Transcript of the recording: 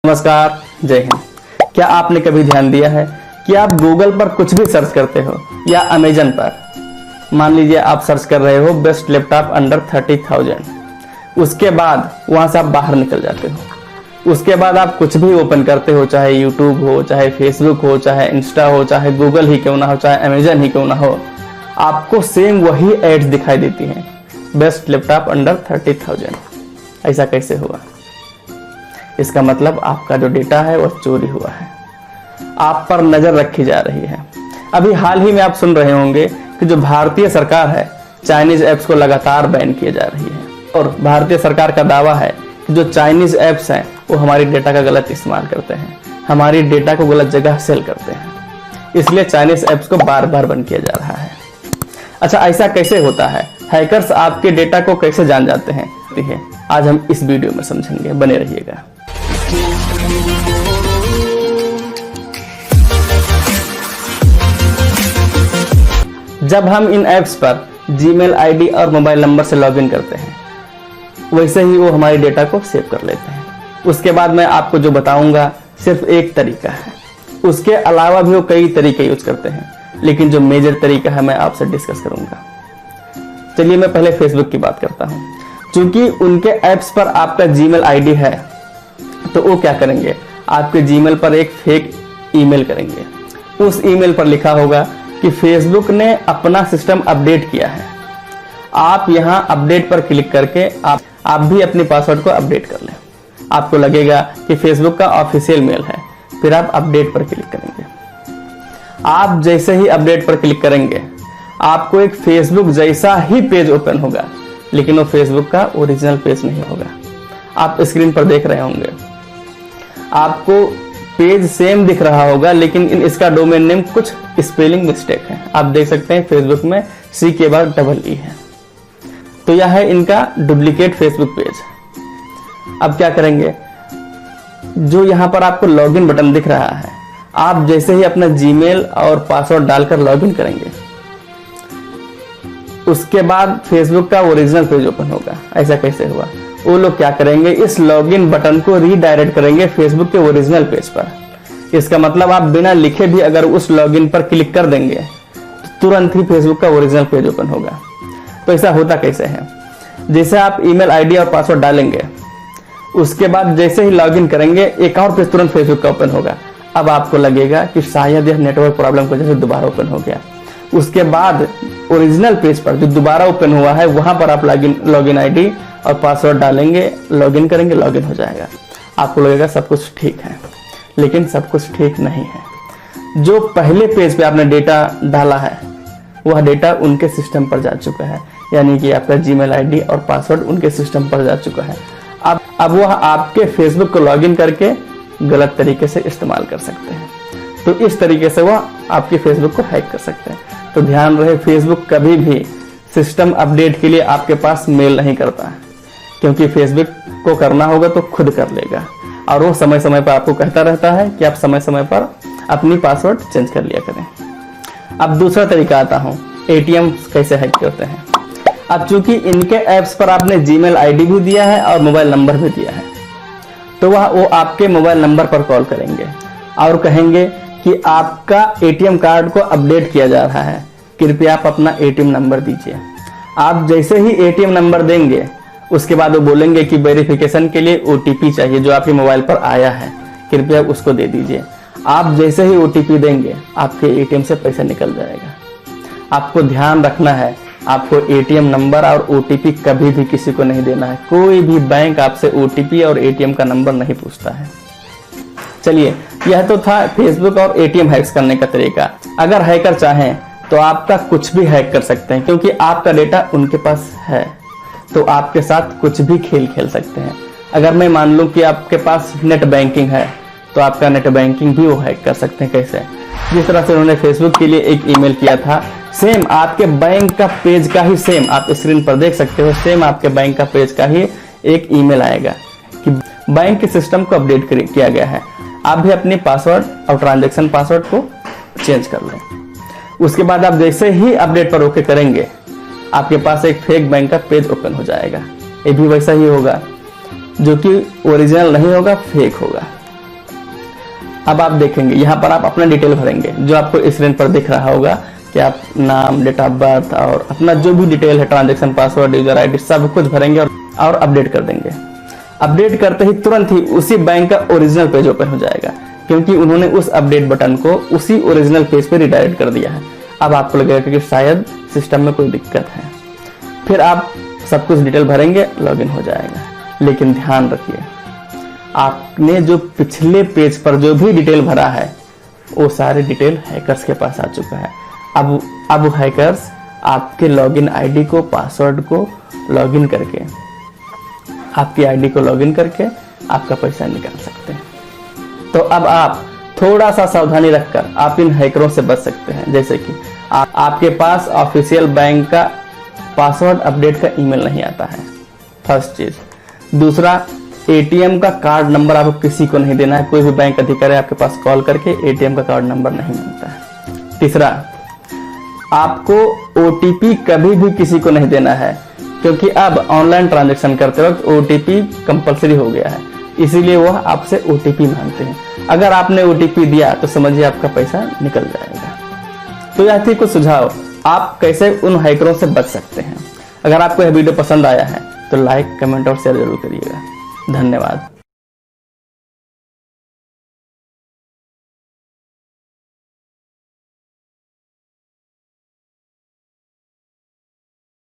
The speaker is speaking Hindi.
नमस्कार, जय हिंद। क्या आपने कभी ध्यान दिया है कि आप गूगल पर कुछ भी सर्च करते हो या अमेजन पर, मान लीजिए आप सर्च कर रहे हो बेस्ट लैपटॉप अंडर 30,000, उसके बाद वहां से आप बाहर निकल जाते हो। उसके बाद आप कुछ भी ओपन करते हो, चाहे यूट्यूब हो, चाहे फेसबुक हो, चाहे इंस्टा हो, चाहे गूगल ही क्यों ना हो, चाहे अमेजन ही क्यों ना हो, आपको सेम वही एड्स दिखाई देती हैं, बेस्ट लैपटॉप अंडर 30,000। ऐसा कैसे हुआ? इसका मतलब आपका जो डेटा है वो चोरी हुआ है, आप पर नजर रखी जा रही है। अभी हाल ही में आप सुन रहे होंगे कि जो भारतीय सरकार है, चाइनीज ऐप्स को लगातार बैन किए जा रही है, और भारतीय सरकार का दावा है कि जो चाइनीज ऐप्स हैं वो हमारी डेटा का गलत इस्तेमाल करते हैं, हमारी डेटा को गलत जगह सेल करते हैं, इसलिए चाइनीज ऐप्स को बार बार बैन किया जा रहा है। अच्छा, ऐसा कैसे होता है? हैकर्स आपके डेटा को कैसे जान जाते हैं? आज हम इस वीडियो में समझेंगे, बने रहिएगा। जब हम इन ऐप्स पर जीमेल आईडी और मोबाइल नंबर से लॉगिन करते हैं, वैसे ही वो हमारे डेटा को सेव कर लेते हैं। उसके बाद मैं आपको जो बताऊंगा सिर्फ एक तरीका है, उसके अलावा भी वो कई तरीके यूज करते हैं, लेकिन जो मेजर तरीका है मैं आपसे डिस्कस करूंगा। चलिए मैं पहले फेसबुक की बात करता हूं। क्योंकि उनके ऐप्स पर आपका जीमेल आईडी है, तो वो क्या करेंगे, आपके जीमेल पर एक फेक ईमेल करेंगे। उस ईमेल पर लिखा होगा कि फेसबुक ने अपना सिस्टम अपडेट किया है, आप यहां अपडेट पर क्लिक करके आप भी अपने पासवर्ड को अपडेट कर लें। आपको लगेगा कि फेसबुक का ऑफिशियल मेल है, फिर आप अपडेट पर क्लिक करेंगे। आप जैसे ही अपडेट पर क्लिक करेंगे, आपको एक फेसबुक जैसा ही पेज ओपन होगा, लेकिन वो फेसबुक का ओरिजिनल पेज नहीं होगा। आप स्क्रीन पर देख रहे होंगे, आपको पेज सेम दिख रहा होगा, लेकिन इसका डोमेन नेम कुछ स्पेलिंग मिस्टेक है। आप देख सकते हैं फेसबुक में सी के बाद डबल ई है, तो यह है इनका डुप्लीकेट फेसबुक पेज। अब क्या करेंगे, जो यहां पर आपको लॉगिन बटन दिख रहा है, आप जैसे ही अपना जीमेल और पासवर्ड डालकर लॉगिन करेंगे, उसके बाद फेसबुक का ओरिजिनल पेज ओपन होगा। ऐसा कैसे हुआ? वो लोग क्या करेंगे, इस लॉगिन बटन को रीडायरेक्ट करेंगे फेसबुक के ओरिजिनल पेज पर। इसका मतलब आप बिना लिखे भी अगर उस लॉगिन पर क्लिक कर देंगे तो तुरंत ही फेसबुक का ओरिजिनल पेज ओपन होगा। तो ऐसा होता कैसे है? जैसे आप ईमेल आईडी और पासवर्ड डालेंगे, उसके बाद जैसे ही लॉगिन करेंगे, एक और पेज तुरंत फेसबुक का ओपन होगा। अब आपको लगेगा कि शायद यह नेटवर्क प्रॉब्लम की वजह से दोबारा ओपन हो गया। उसके बाद ओरिजिनल पेज पर जो दोबारा ओपन हुआ है, वहां पर आप लॉगिन आईडी और पासवर्ड डालेंगे, लॉगिन करेंगे, लॉगिन हो जाएगा। आपको लगेगा सब कुछ ठीक है, लेकिन सब कुछ ठीक नहीं है। जो पहले पेज पे आपने डेटा डाला है, वह डेटा उनके सिस्टम पर जा चुका है, यानी कि आपका जीमेल आईडी और पासवर्ड उनके सिस्टम पर जा चुका है। अब वह आपके फेसबुक को लॉगिन करके गलत तरीके से इस्तेमाल कर सकते हैं। तो इस तरीके से वह आपके फेसबुक को हैक कर सकते हैं। तो ध्यान रहे, फेसबुक कभी भी सिस्टम अपडेट के लिए आपके पास मेल नहीं करता है, क्योंकि फेसबुक को करना होगा तो खुद कर लेगा, और वो समय समय पर आपको कहता रहता है कि आप समय समय पर अपनी पासवर्ड चेंज कर लिया करें। अब दूसरा तरीका आता हूँ, एटीएम कैसे हैक करते हैं। अब चूंकि इनके ऐप्स पर आपने जीमेल आईडी भी दिया है और मोबाइल नंबर भी दिया है, तो वो आपके मोबाइल नंबर पर कॉल करेंगे और कहेंगे कि आपका एटीएम कार्ड को अपडेट किया जा रहा है, कृपया आप अपना एटीएम नंबर दीजिए। आप जैसे ही एटीएम नंबर देंगे, उसके बाद वो बोलेंगे कि वेरिफिकेशन के लिए ओटीपी चाहिए जो आपके मोबाइल पर आया है, कृपया उसको दे दीजिए। आप जैसे ही ओटीपी देंगे, आपके एटीएम से पैसा निकल जाएगा। आपको ध्यान रखना है, आपको एटीएम नंबर और ओटीपी कभी भी किसी को नहीं देना है। कोई भी बैंक आपसे ओटीपी और एटीएम का नंबर नहीं पूछता है। चलिए, यह तो था फेसबुक और एटीएम हैक्स करने का तरीका। अगर हैकर चाहें तो आपका कुछ भी हैक कर सकते हैं, क्योंकि आपका डेटा उनके पास है, तो आपके साथ कुछ भी खेल खेल सकते हैं। अगर मैं मान लूं कि आपके पास नेट बैंकिंग है, तो आपका नेट बैंकिंग भी वो हैक कर सकते हैं। कैसे? जिस तरह से उन्होंने फेसबुक के लिए एक ईमेल किया था, सेम आपके बैंक का पेज का ही, सेम आप स्क्रीन पर देख सकते हो, सेम आपके बैंक का पेज का ही एक ईमेल आएगा कि बैंक के सिस्टम को अपडेट किया गया है, आप भी अपनी पासवर्ड और ट्रांजैक्शन पासवर्ड को चेंज कर लें। उसके बाद आप जैसे ही अपडेट पर ओके करेंगे, आपके पास एक फेक बैंक का पेज ओपन हो जाएगा। ये भी वैसा ही होगा, जो कि ओरिजिनल नहीं होगा, फेक होगा। अब आप देखेंगे यहाँ पर आप अपना डिटेल भरेंगे, जो आपको स्क्रीन पर दिख रहा होगा कि आप नाम, डेट ऑफ बर्थ और अपना जो भी डिटेल है, ट्रांजैक्शन पासवर्ड, यूजर आईडी, सब कुछ भरेंगे और अपडेट कर देंगे। अपडेट करते ही तुरंत ही उसी बैंक का ओरिजिनल पेज ओपन हो जाएगा, क्योंकि उन्होंने उस अपडेट बटन को उसी ओरिजिनल पेज पे रिडायरेक्ट कर दिया है। अब आपको लगेगा कि शायद सिस्टम में कोई दिक्कत है, फिर आप सब कुछ डिटेल भरेंगे, लॉगिन हो जाएगा। लेकिन ध्यान रखिए, आपने जो पिछले पेज पर जो भी डिटेल भरा है वो सारे डिटेल हैकर्स के पास आ चुका है। अब हैकर्स आपके लॉगिन आईडी को, पासवर्ड को लॉगिन करके, आपकी आईडी को लॉगिन करके आपका पैसा निकाल सकते हैं। तो अब आप थोड़ा सा सावधानी रखकर आप इन हैकरों से बच सकते हैं। जैसे कि आपके पास ऑफिशियल बैंक का पासवर्ड अपडेट का ईमेल नहीं आता है, फर्स्ट चीज। दूसरा, एटीएम का कार्ड नंबर आपको किसी को नहीं देना है। कोई भी बैंक अधिकारी आपके पास कॉल करके एटीएम का कार्ड नंबर नहीं मांगता है। तीसरा, आपको ओटीपी कभी भी किसी को नहीं देना है, क्योंकि अब ऑनलाइन ट्रांजैक्शन करते वक्त ओटीपी कंपलसरी हो गया है, इसीलिए वह आपसे ओटीपी मांगते हैं। अगर आपने ओटीपी दिया तो समझिए आपका पैसा निकल जाएगा। तो यह थी कुछ सुझाव, आप कैसे उन हैकरों से बच सकते हैं। अगर आपको यह वीडियो पसंद आया है तो लाइक, कमेंट और शेयर जरूर करिएगा। धन्यवाद।